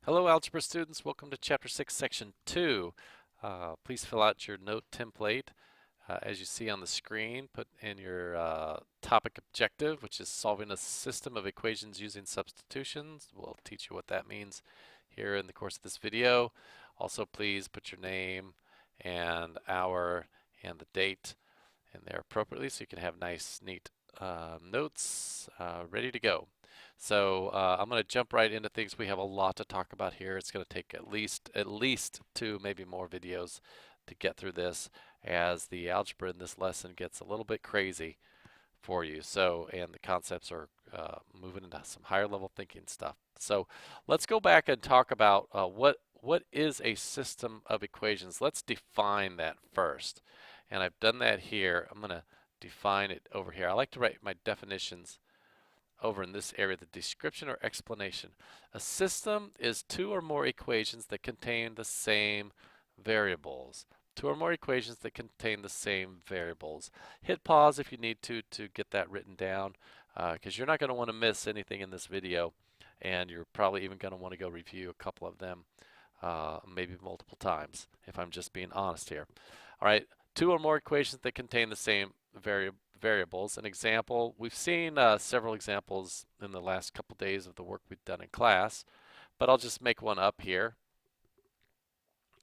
Hello, algebra students. Welcome to Chapter 6, Section 2. Please fill out your note template. As you see on the screen, put in your topic objective, which is solving a system of equations using substitutions. We'll teach you what that means here in the course of this video. Also, please put your name and hour and the date in there appropriately so you can have nice, neat notes ready to go. So I'm going to jump right into things. We have a lot to talk about here. It's going to take at least two, maybe more videos to get through this, as the algebra in this lesson gets a little bit crazy for you. So, and the concepts are moving into some higher level thinking stuff. So let's go back and talk about what is a system of equations. Let's define that first. And I've done that here. I'm going to define it over here. I like to write my definitions over in this area, the description or explanation. A system is two or more equations that contain the same variables. Two or more equations that contain the same variables. Hit pause if you need to get that written down, because you're not going to want to miss anything in this video, and you're probably even going to want to go review a couple of them, maybe multiple times, if I'm just being honest here. All right, two or more equations that contain the same variables. An example, we've seen several examples in the last couple days of the work we've done in class, but I'll just make one up here.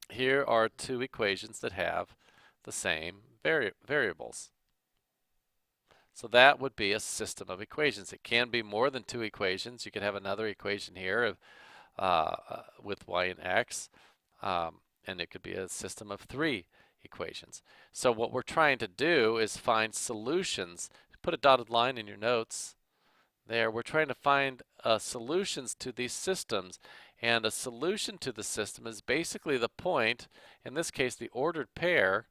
Here are two equations that have the same variables. So that would be a system of equations. It can be more than two equations. You could have another equation here with y and x, and it could be a system of three equations. So what we're trying to do is find solutions. Put a dotted line in your notes there. We're trying to find solutions to these systems, and a solution to the system is basically the point, in this case the ordered pair.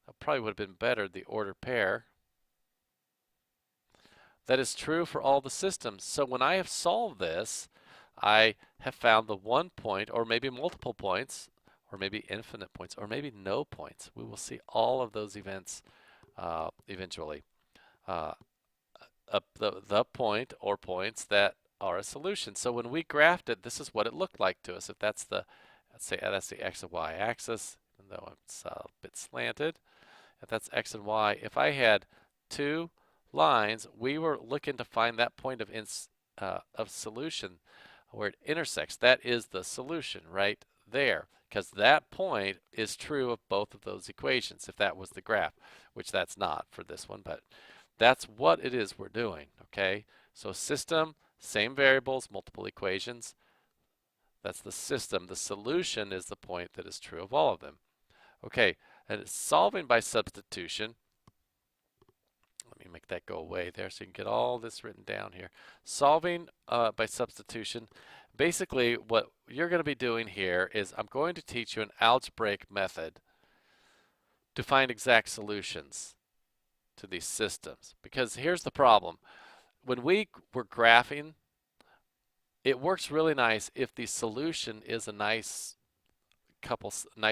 That probably would have been better, the ordered pair, that is true for all the systems. So when I have solved this, I have found the one point, or maybe multiple points, or maybe infinite points, or maybe no points. We will see all of those events eventually. The point or points that are a solution. So when we graphed it, this is what it looked like to us. If that's the, let's say that's the x and y axis, even though it's a bit slanted. If that's x and y, if I had two lines, we were looking to find that point of solution where it intersects. That is the solution right there, because that point is true of both of those equations if that was the graph, which that's not for this one, but that's what it is we're doing, okay? So system, same variables, multiple equations. That's the system. The solution is the point that is true of all of them. Okay, and solving by substitution. Let me make that go away there so you can get all this written down here. Solving by substitution. Basically, what you're going to be doing here is I'm going to teach you an algebraic method to find exact solutions to these systems. Because here's the problem. When we were graphing, it works really nice if the solution is a nice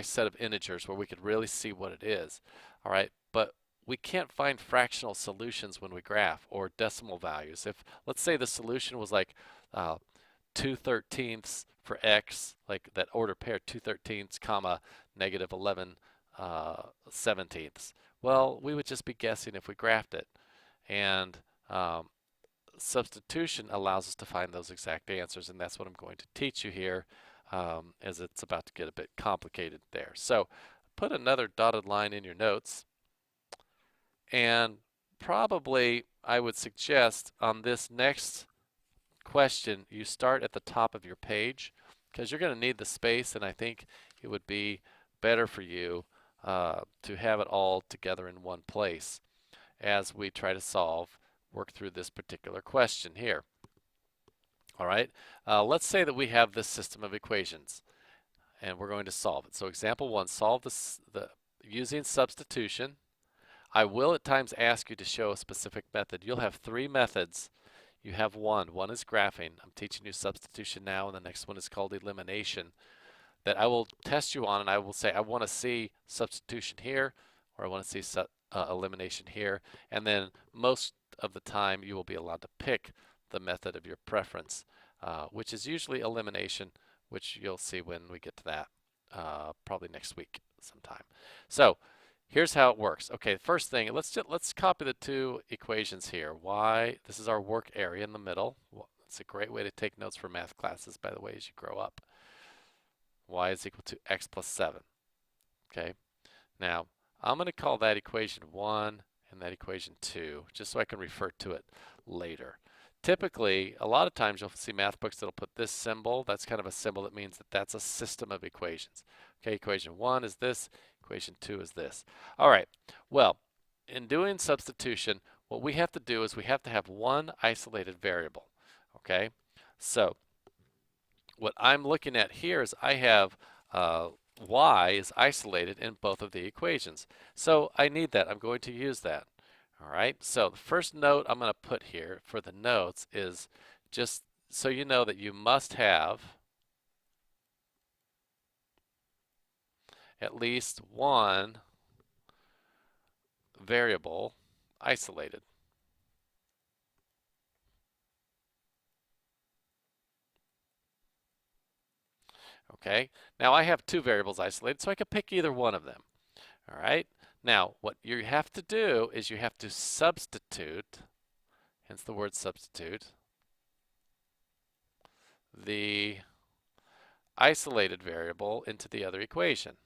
set of integers where we could really see what it is. All right, but we can't find fractional solutions when we graph, or decimal values. If, let's say, the solution was like 2/13 for x, like that order pair 2/13 comma negative 11/17. Well, we would just be guessing if we graphed it. And substitution allows us to find those exact answers, and that's what I'm going to teach you here, as it's about to get a bit complicated there. So put another dotted line in your notes, and probably I would suggest on this next question you start at the top of your page, because you're going to need the space, and I think it would be better for you to have it all together in one place as we try to work through this particular question here. All right, let's say that we have this system of equations and we're going to solve it. So example one, solve using substitution. I will at times ask you to show a specific method. You'll have three methods. You have one. One is graphing. I'm teaching you substitution now, and the next one is called elimination, that I will test you on, and I will say I want to see substitution here, or I want to see elimination here, and then most of the time you will be allowed to pick the method of your preference, which is usually elimination which you'll see when we get to that probably next week sometime. So here's how it works. Okay, first thing, let's copy the two equations here. Y, this is our work area in the middle. Well, it's a great way to take notes for math classes, by the way, as you grow up. Y is equal to x plus 7. Okay, now I'm going to call that equation 1 and that equation 2, just so I can refer to it later. Typically, a lot of times you'll see math books that'll put this symbol. That's kind of a symbol that means that that's a system of equations. Okay, equation 1 is this, equation 2 is this. All right, well, in doing substitution, what we have to do is we have to have one isolated variable. Okay, so what I'm looking at here is I have y is isolated in both of the equations. So I need that. I'm going to use that. All right, so the first note I'm going to put here for the notes is just so you know that you must have at least one variable isolated. Okay, now I have two variables isolated, so I could pick either one of them. All right, now what you have to do is you have to substitute, hence the word substitute, the isolated variable into the other equation.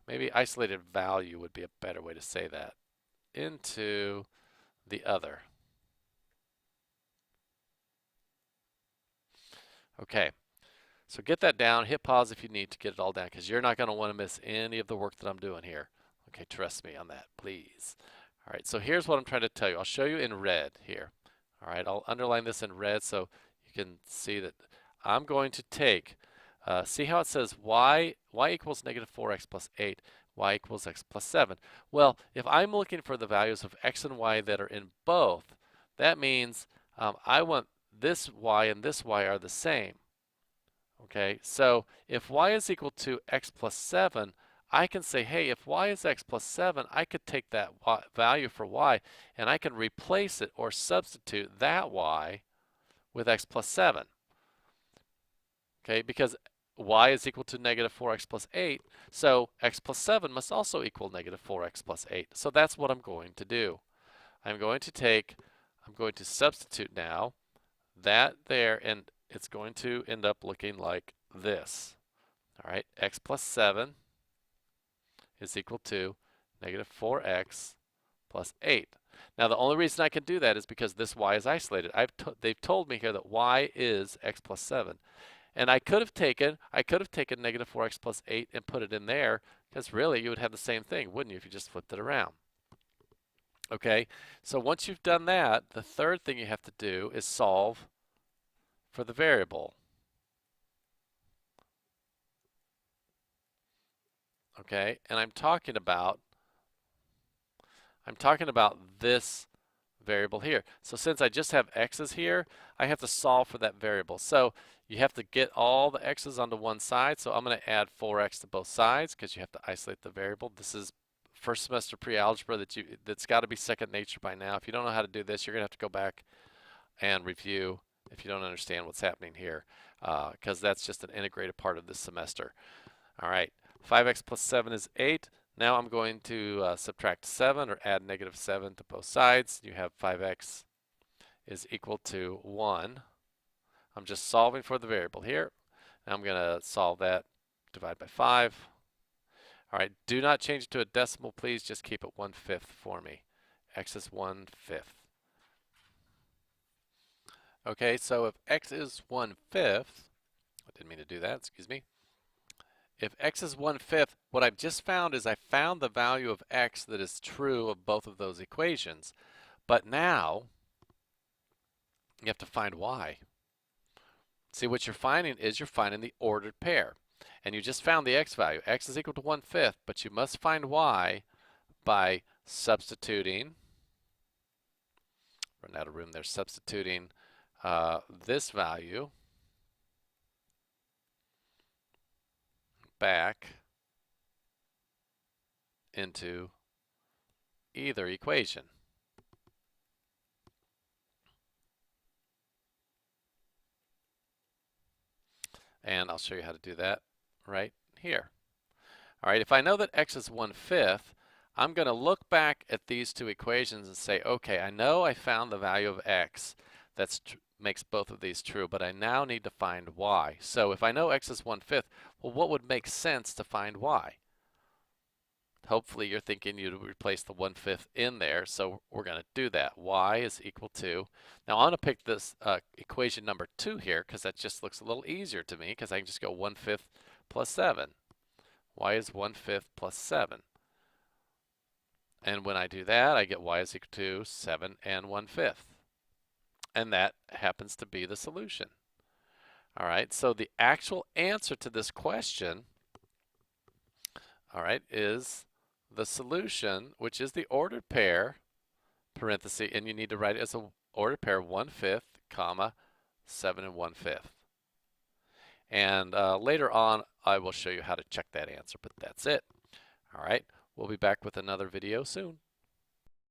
Maybe isolated value would be a better way to say that. Into the other. Okay, so get that down. Hit pause if you need to get it all down, because you're not going to want to miss any of the work that I'm doing here. Okay, trust me on that, please. All right, so here's what I'm trying to tell you. I'll show you in red here. All right, I'll underline this in red so you can see that I'm going to take, see how it says y equals negative 4x plus 8, y equals x plus 7. Well, if I'm looking for the values of x and y that are in both, that means I want this y and this y are the same. Okay, so if y is equal to x plus 7, I can say, hey, if y is x plus 7, I could take that value for y and I can replace it or substitute that y with x plus 7. Okay, because y is equal to negative 4x plus 8, so x plus 7 must also equal negative 4x plus 8. So that's what I'm going to do. I'm going to substitute now that there, and it's going to end up looking like this. All right, x plus 7 is equal to negative 4x plus 8. Now the only reason I can do that is because this y is isolated. They've told me here that y is x plus 7. And I could have taken negative 4x plus 8 and put it in there, because really you would have the same thing, wouldn't you, if you just flipped it around? Okay, so once you've done that, the third thing you have to do is solve for the variable. Okay, and I'm talking about this variable here. So since I just have x's here, I have to solve for that variable. So you have to get all the x's onto one side. So I'm going to add 4x to both sides because you have to isolate the variable. This is first semester pre-algebra that's got to be second nature by now. If you don't know how to do this, you're going to have to go back and review if you don't understand what's happening here, because that's just an integrated part of this semester. All right, 5x plus 7 is 8. Now I'm going to subtract 7 or add negative 7 to both sides. You have 5x is equal to 1. I'm just solving for the variable here. Now I'm going to solve that, divide by 5. All right, do not change it to a decimal, please. Just keep it 1/5 for me. X is 1/5. Okay, so if x is 1/5, I didn't mean to do that, excuse me. If x is 1/5, what I've just found is I found the value of x that is true of both of those equations. But now, you have to find y. See, what you're finding is you're finding the ordered pair. And you just found the x value. X is equal to 1/5, but you must find y by substituting. Run out of room there. Substituting this value back into either equation. And I'll show you how to do that right here. All right, if I know that x is 1/5, I'm going to look back at these two equations and say, okay, I know I found the value of x that makes both of these true, but I now need to find y. So if I know x is 1/5, well, what would make sense to find y? Hopefully you're thinking you'd replace the 1/5 in there, so we're going to do that. Y is equal to, now I'm going to pick this equation number 2 here because that just looks a little easier to me because I can just go 1/5 plus 7. Y is 1/5 plus 7. And when I do that, I get y is equal to 7 and 1/5. And that happens to be the solution. All right, so the actual answer to this question, all right, is the solution, which is the ordered pair, parenthesis, and you need to write it as an ordered pair 1/5, comma, 7 and 1/5. And later on, I will show you how to check that answer, but that's it. All right, we'll be back with another video soon.